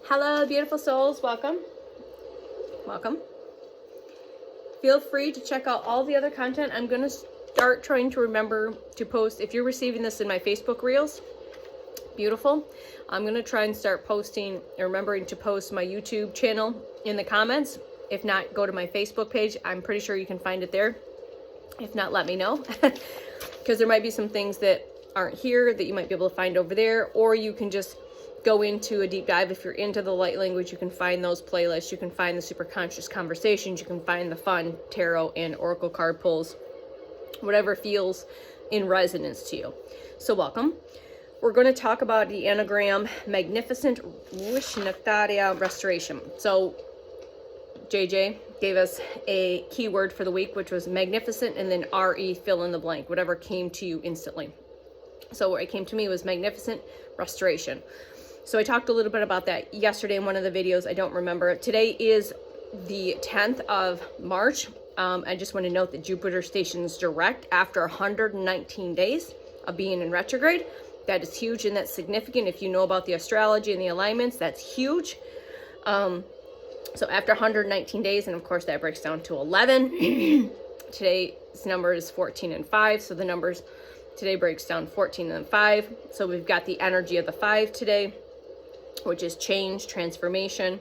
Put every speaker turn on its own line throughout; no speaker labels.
Hello, beautiful souls. Welcome. Welcome. Feel free to check out all the other content. I'm going to start trying to remember to post. If you're receiving this in my Facebook Reels, beautiful. I'm going to try and start posting, remembering to post my YouTube channel in the comments. If not, go to my Facebook page. I'm pretty sure you can find it there. If not, let me know. Because there might be some things that aren't here that you might be able to find over there. Or you can just go into a deep dive. If you're into the light language, you can find those playlists. You can find the super conscious conversations. You can find the fun tarot and oracle card pulls. Whatever feels in resonance to you. So welcome. We're going to talk about the anagram Magnificent Restoration. So JJ gave us a keyword for the week, which was magnificent, and then RE, fill in the blank, whatever came to you instantly. So what came to me was magnificent restoration. So I talked a little bit about that yesterday in one of the videos. I don't remember. Today is the 10th of March. I just want to note that Jupiter stations direct after 119 days of being in retrograde. That is huge and that's significant. If you know about the astrology and the alignments, that's huge. So after 119 days, and of course that breaks down to 11. Today's number is 14 and 5. So the numbers today breaks down 14 and 5. So we've got the energy of the 5 today, which is change, transformation.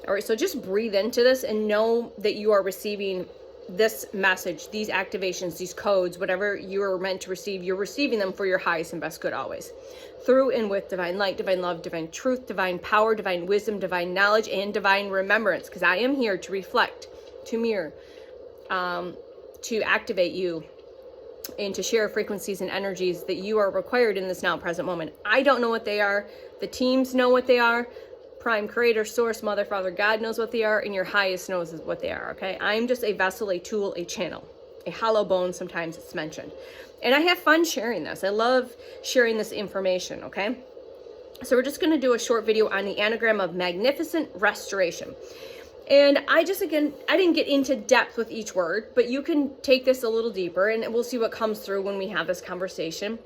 All right, so just breathe into this and know that you are receiving this message, these activations, these codes, whatever you are meant to receive, you're receiving them for your highest and best good always. Through and with divine light, divine love, divine truth, divine power, divine wisdom, divine knowledge, and divine remembrance. Because I am here to reflect, to mirror, to activate you, and to share frequencies and energies that you are required in this now present moment. I don't know what they are. The teams know what they are. Prime Creator, Source, Mother, Father, God knows what they are, and your highest knows what they are, okay? I'm just a vessel, a tool, a channel, a hollow bone, sometimes it's mentioned. And I have fun sharing this. I love sharing this information, okay? So we're just going to do a short video on the anagram of Magnificent Restoration. And I didn't get into depth with each word, but you can take this a little deeper and we'll see what comes through when we have this conversation.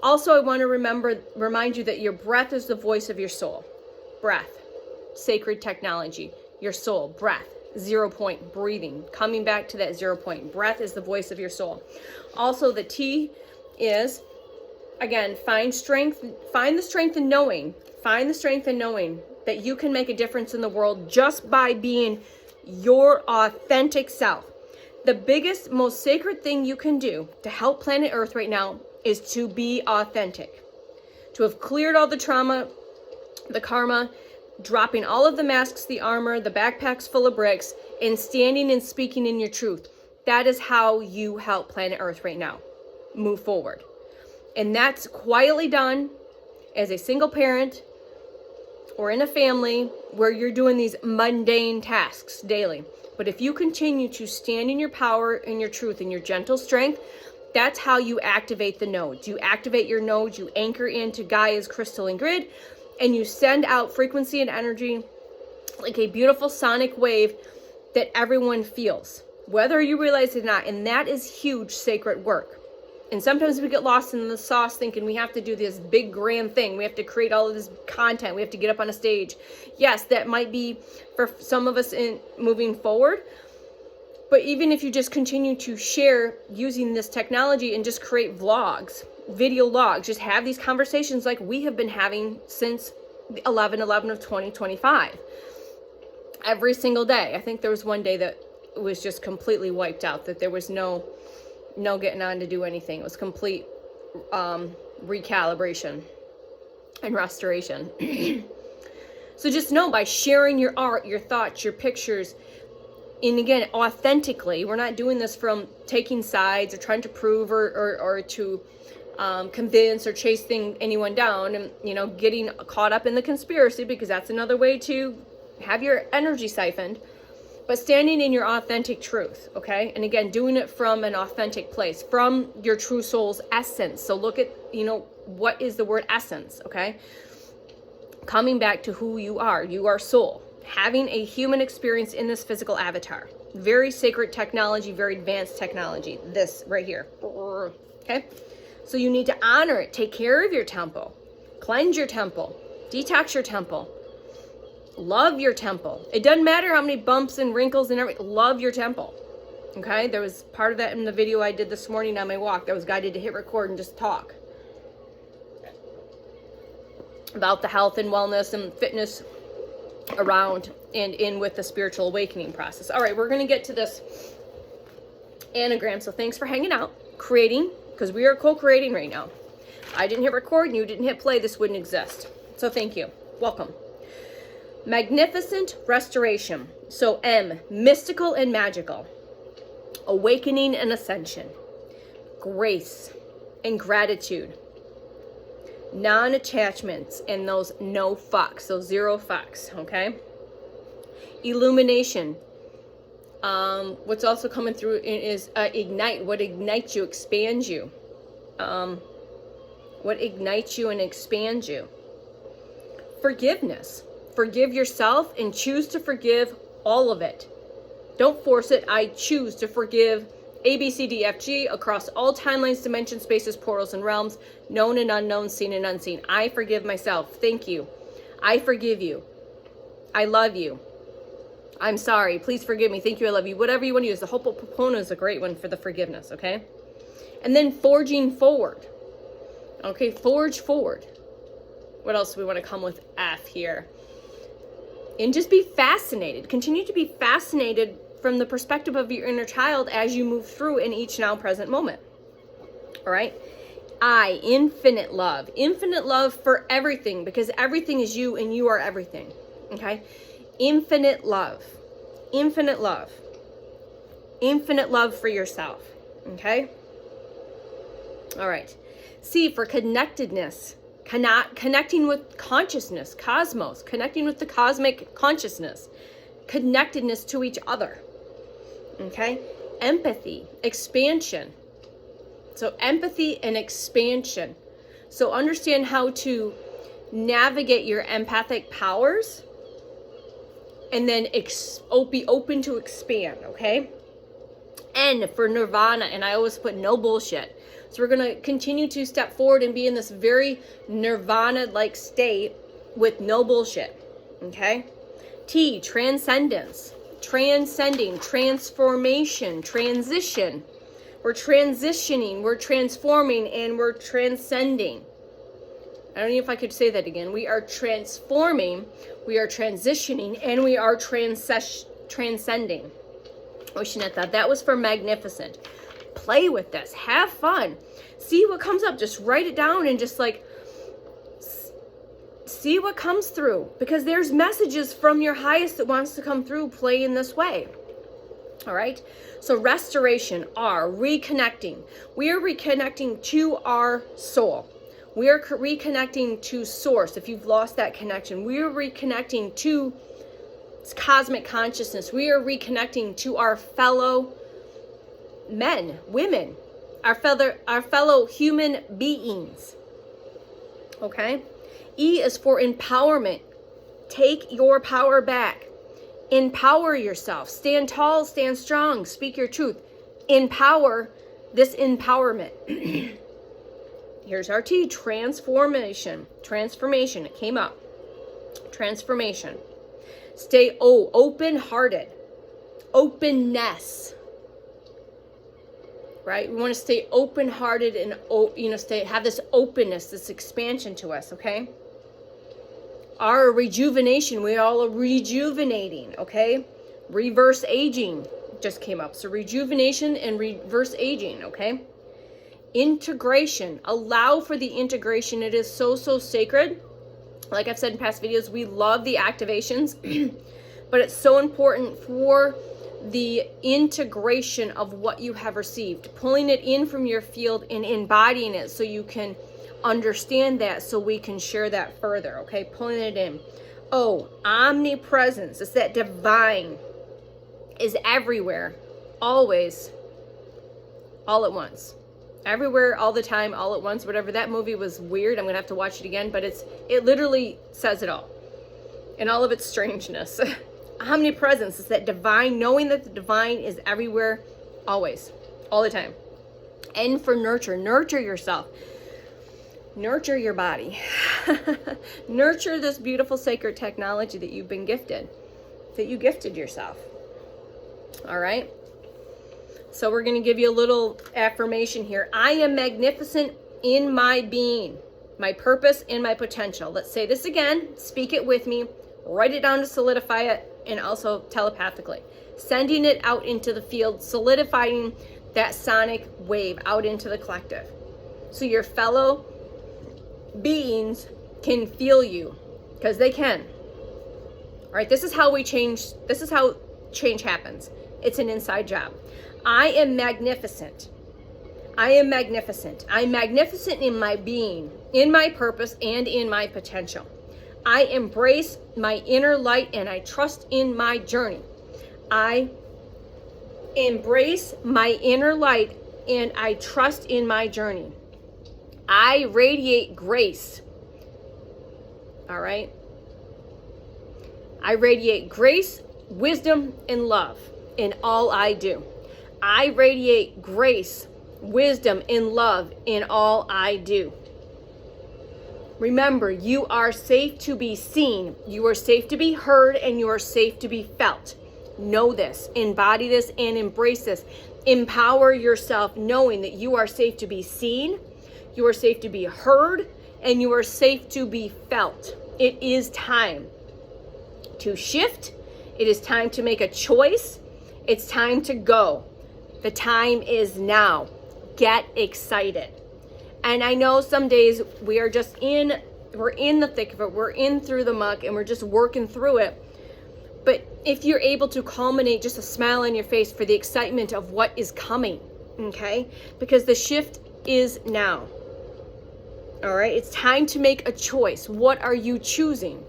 Also, I want to remind you that your breath is the voice of your soul. Breath. Sacred technology, your soul, breath, 0 point, breathing, coming back to that 0 point. Breath is the voice of your soul. Also, the T is, again, find the strength in knowing that you can make a difference in the world just by being your authentic self. The biggest, most sacred thing you can do to help planet Earth right now is to be authentic, to have cleared all the trauma, the karma, dropping all of the masks, the armor, the backpacks full of bricks, and standing and speaking in your truth. That is how you help planet Earth right now move forward. And that's quietly done as a single parent or in a family where you're doing these mundane tasks daily. But if you continue to stand in your power and your truth and your gentle strength, that's how you activate the nodes. You activate your nodes, you anchor into Gaia's crystalline grid, and you send out frequency and energy like a beautiful sonic wave that everyone feels, whether you realize it or not. And that is huge sacred work. And sometimes we get lost in the sauce thinking we have to do this big grand thing. We have to create all of this content. We have to get up on a stage. Yes, that might be for some of us in moving forward. But even if you just continue to share using this technology and just create vlogs, video logs, just have these conversations like we have been having since 11/11 of 2025. Every single day. I think there was one day that it was just completely wiped out, that there was no getting on to do anything. It was complete recalibration and restoration. So just know, by sharing your art, your thoughts, your pictures, and again, authentically, we're not doing this from taking sides or trying to prove or to convince or chase anyone down and, getting caught up in the conspiracy, because that's another way to have your energy siphoned. But standing in your authentic truth, okay? And again, doing it from an authentic place, from your true soul's essence. So look at, what is the word essence, okay? Coming back to who you are. You are soul. Having a human experience in this physical avatar. Very sacred technology, very advanced technology. This right here, okay? So you need to honor it. Take care of your temple. Cleanse your temple. Detox your temple. Love your temple. It doesn't matter how many bumps and wrinkles and everything. Love your temple. Okay? There was part of that in the video I did this morning on my walk that was guided to hit record and just talk about the health and wellness and fitness around and in with the spiritual awakening process. All right, we're going to get to this anagram. So thanks for hanging out, creating, because we are co-creating right now. I didn't hit record and you didn't hit play. This wouldn't exist. So thank you. Welcome. Magnificent restoration. So M, mystical and magical. Awakening and ascension. Grace and gratitude. Non-attachments and those no fucks, those zero fucks, okay? Illumination. What's also coming through is ignite. What ignites you, expands you. What ignites you and expands you. Forgiveness. Forgive yourself and choose to forgive all of it. Don't force it. I choose to forgive A, B, C, D, F, G across all timelines, dimensions, spaces, portals, and realms, known and unknown, seen and unseen. I forgive myself. Thank you. I forgive you. I love you. I'm sorry. Please forgive me. Thank you. I love you. Whatever you want to use. The Ho'oponopono is a great one for the forgiveness, okay? And then forging forward. Okay, forge forward. What else do we want to come with F here? And just be fascinated. Continue to be fascinated from the perspective of your inner child as you move through in each now present moment. All right? I, infinite love. Infinite love for everything, because everything is you and you are everything. Okay? Infinite love. Infinite love. Infinite love for yourself. Okay? All right. C, for connectedness. Connecting with consciousness, cosmos. Connecting with the cosmic consciousness. Connectedness to each other. Okay? Empathy, expansion. So empathy and expansion. So understand how to navigate your empathic powers and then be open to expand, okay? N for nirvana, and I always put no bullshit. So we're going to continue to step forward and be in this very nirvana-like state with no bullshit, okay? T, transcendence. Transcending, transformation, transition. We're transitioning, we're transforming, and we're transcending. I don't know if I could say that again. We are transforming, we are transitioning, and we are transcending. Oceanetta, that was for magnificent. Play with this. Have fun. See what comes up. Just write it down and just like see what comes through, because there's messages from your highest that wants to come through. Play in this way. All right. So restoration, R, reconnecting. We are reconnecting to our soul. We are reconnecting to source. If you've lost that connection, we are reconnecting to cosmic consciousness. We are reconnecting to our fellow men, women, our fellow human beings. Okay? E is for empowerment. Take your power back. Empower yourself. Stand tall, stand strong, speak your truth. Empower this empowerment. Here's our T, transformation. Transformation, it came up. Transformation. Stay open-hearted. Openness. Right? We want to stay open-hearted and have this openness, this expansion to us, okay? Our rejuvenation, we all are rejuvenating, okay? Reverse aging just came up. So rejuvenation and reverse aging, okay? Integration, allow for the integration. It is so sacred. Like I've said in past videos, we love the activations, but it's so important for the integration of what you have received, pulling it in from your field and embodying it so you can understand that, so we can share that further, okay? Pulling it in. Oh, omnipresence. It's that divine is everywhere, always, all at once. Everywhere, all the time, all at once. Whatever, that movie was weird. I'm gonna have to watch it again, but it literally says it all in all of its strangeness. Omnipresence is that divine, knowing that the divine is everywhere, always, all the time. N for nurture. Nurture yourself. Nurture your body. Nurture this beautiful sacred technology that you've been gifted, that you gifted yourself. All right? So we're going to give you a little affirmation here. I am magnificent in my being, my purpose, and my potential. Let's say this again. Speak it with me. Write it down to solidify it, and also telepathically. Sending it out into the field, solidifying that sonic wave out into the collective. So your fellow beings can feel you, because they can. All right, this is how we change. This is how change happens. It's an inside job. I am magnificent. I am magnificent. I'm magnificent in my being, in my purpose, and in my potential. I embrace my inner light and I trust in my journey. I embrace my inner light and I trust in my journey. I radiate grace. All right? I radiate grace, wisdom, and love in all I do. I radiate grace, wisdom, and love in all I do. Remember, you are safe to be seen, you are safe to be heard, and you are safe to be felt. Know this, embody this, and embrace this. Empower yourself knowing that you are safe to be seen, you are safe to be heard, and you are safe to be felt. It is time to shift. It is time to make a choice. It's time to go. The time is now. Get excited. And I know some days we are just we're in the thick of it. We're in through the muck and we're just working through it. But if you're able to culminate just a smile on your face for the excitement of what is coming, okay? Because the shift is now. All right, it's time to make a choice. What are you choosing?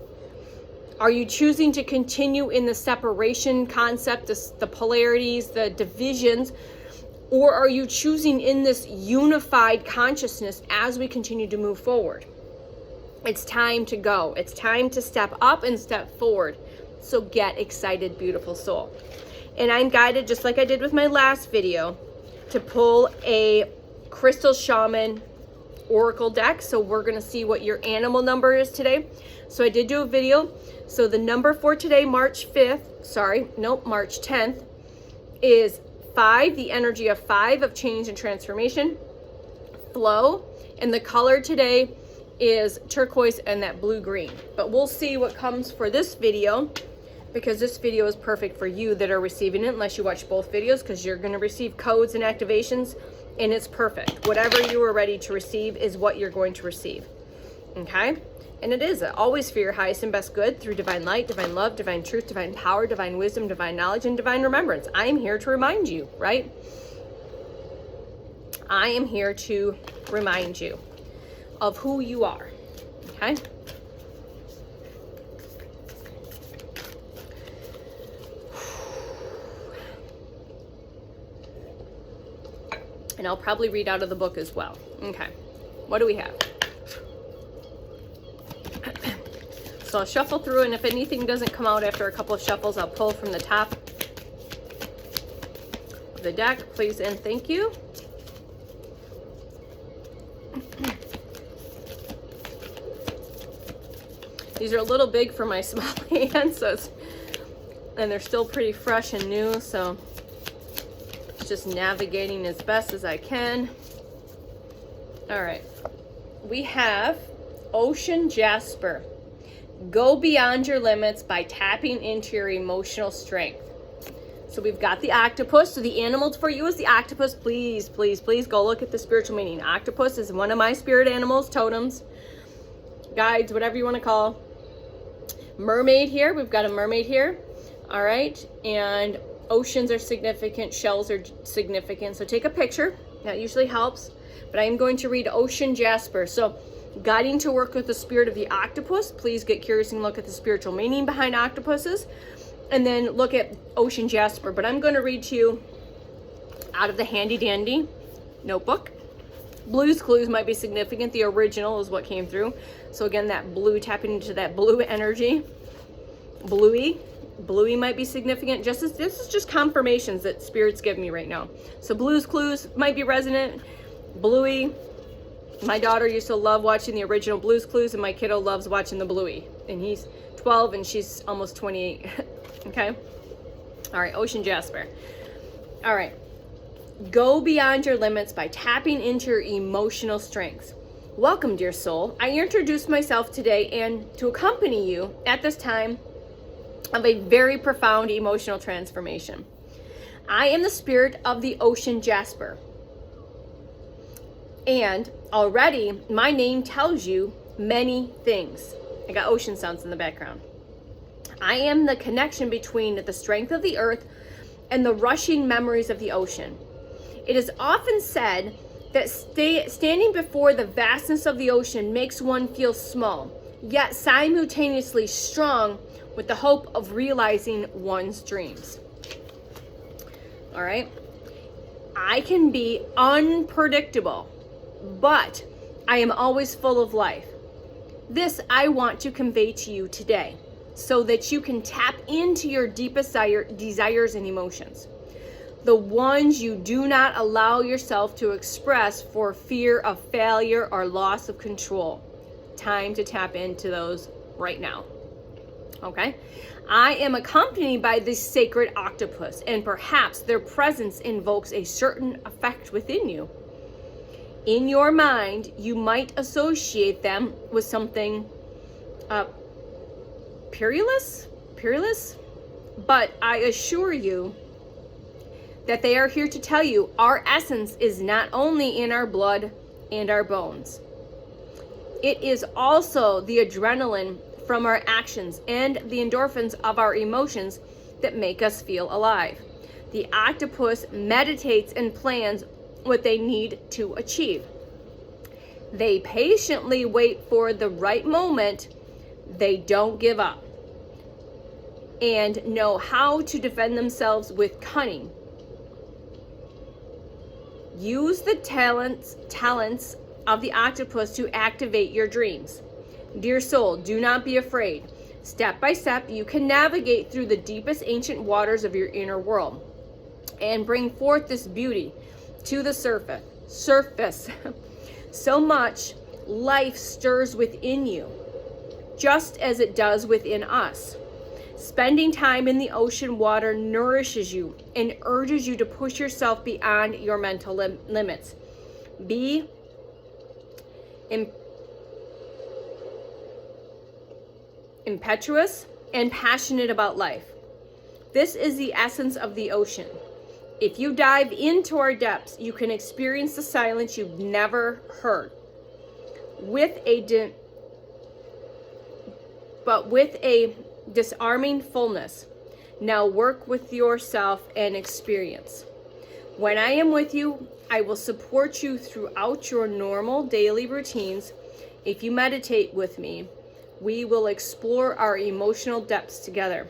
Are you choosing to continue in the separation concept, the polarities, the divisions, or are you choosing in this unified consciousness as we continue to move forward? It's time to go. It's time to step up and step forward. So get excited, beautiful soul. And I'm guided, just like I did with my last video, to pull a Crystal Shaman Oracle deck. So we're going to see what your animal number is today. So I did do a video. So the number for today, March 10th, is 5, the energy of 5 of change and transformation, flow. And the color today is turquoise and that blue-green. But we'll see what comes for this video, because this video is perfect for you that are receiving it, unless you watch both videos, because you're going to receive codes and activations, and it's perfect. Whatever you are ready to receive is what you're going to receive. Okay? And it is always for your highest and best good through divine light, divine love, divine truth, divine power, divine wisdom, divine knowledge, and divine remembrance. I am here to remind you, right? I am here to remind you of who you are. Okay? And I'll probably read out of the book as well. Okay. What do we have? So I'll shuffle through, and if anything doesn't come out after a couple of shuffles, I'll pull from the top of the deck. Please and thank you. These are a little big for my small hands, and they're still pretty fresh and new, so it's just navigating as best as I can. All right. We have Ocean Jasper. Go beyond your limits by tapping into your emotional strength. So we've got the octopus. So the animal for you is the octopus. Please, please, please go look at the spiritual meaning. Octopus is one of my spirit animals, totems, guides, whatever you want to call. Mermaid here. We've got a mermaid here. All right. And oceans are significant. Shells are significant. So take a picture. That usually helps. But I am going to read Ocean Jasper. So guiding to work with the spirit of the octopus. Please get curious and look at the spiritual meaning behind octopuses, and then look at Ocean Jasper. But I'm going to read to you out of the handy dandy notebook. Blue's Clues might be significant. The original is what came through. So again, that blue, tapping into that blue energy. Bluey might be significant. This is just confirmations that spirits give me right now. So Blue's Clues might be resonant. Bluey, My daughter used to love watching the original Blue's Clues, and my kiddo loves watching the Bluey. And he's 12 and she's almost 28. Okay? All right, Ocean Jasper. All right. Go beyond your limits by tapping into your emotional strengths. Welcome, dear soul. I introduce myself today and to accompany you at this time of a very profound emotional transformation. I am the spirit of the Ocean Jasper. And already my name tells you many things. I got ocean sounds in the background. I am the connection between the strength of the earth and the rushing memories of the ocean. It is often said that standing before the vastness of the ocean makes one feel small, yet simultaneously strong with the hope of realizing one's dreams. All right? I can be unpredictable, but I am always full of life. This I want to convey to you today so that you can tap into your deepest desires and emotions. The ones you do not allow yourself to express for fear of failure or loss of control. Time to tap into those right now. Okay? I am accompanied by this sacred octopus, and perhaps their presence invokes a certain effect within you. In your mind, you might associate them with something peerless, but I assure you that they are here to tell you our essence is not only in our blood and our bones. It is also the adrenaline from our actions and the endorphins of our emotions that make us feel alive. The octopus meditates and plans what they need to achieve. They patiently wait for the right moment. They don't give up and know how to defend themselves with cunning. Use the talents of the octopus to activate your dreams. Dear soul, do not be afraid. Step by step, you can navigate through the deepest ancient waters of your inner world and bring forth this beauty to the surface. So much life stirs within you, just as it does within us. Spending time in the ocean water nourishes you and urges you to push yourself beyond your mental limits. Be impetuous and passionate about life. This is the essence of the ocean. If you dive into our depths, you can experience the silence you've never heard. With a disarming fullness. Now work with yourself and experience. When I am with you, I will support you throughout your normal daily routines. If you meditate with me, we will explore our emotional depths together.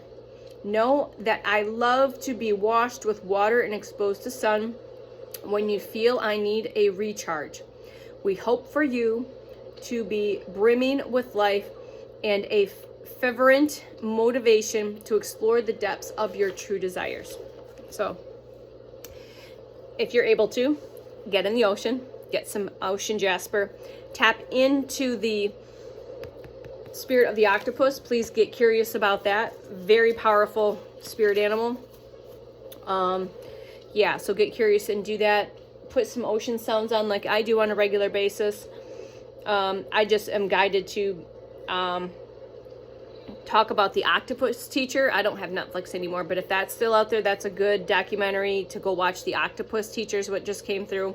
Know that I love to be washed with water and exposed to sun when you feel I need a recharge. We hope for you to be brimming with life and a fervent motivation to explore the depths of your true desires. So, if you're able to, get in the ocean, get some ocean jasper, tap into the spirit of the octopus. Please get curious about that. Very powerful spirit animal. So get curious and do that. Put some ocean sounds on like I do on a regular basis. I just am guided to talk about the Octopus Teacher. I don't have Netflix anymore, but if that's still out there, that's a good documentary to go watch. The Octopus Teachers, what just came through.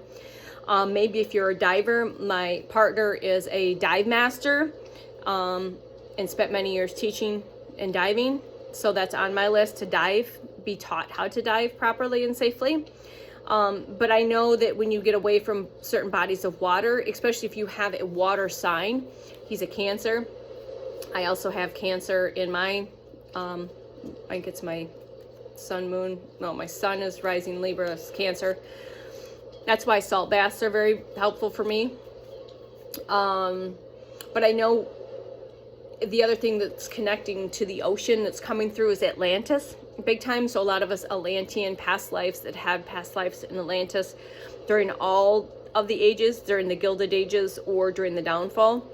Maybe if you're a diver, my partner is a dive master and spent many years teaching and diving. So that's on my list to dive, be taught how to dive properly and safely. But I know that when you get away from certain bodies of water, especially if you have a water sign, he's a Cancer. I also have Cancer in my, I think it's my sun, moon. No, my sun is rising Libra, it's Cancer. That's why salt baths are very helpful for me. But I know the other thing that's connecting to the ocean that's coming through is Atlantis, big time. So a lot of us Atlantean past lives that had past lives in Atlantis during all of the ages, during the Gilded Ages or during the downfall,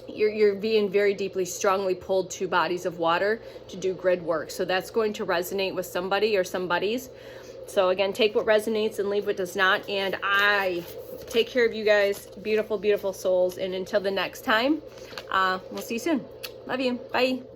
you're being very deeply, strongly pulled to bodies of water to do grid work. So that's going to resonate with somebody or some buddies. So again, take what resonates and leave what does not. And I take care of you guys, beautiful, beautiful souls. And until the next time, we'll see you soon. Love you. Bye.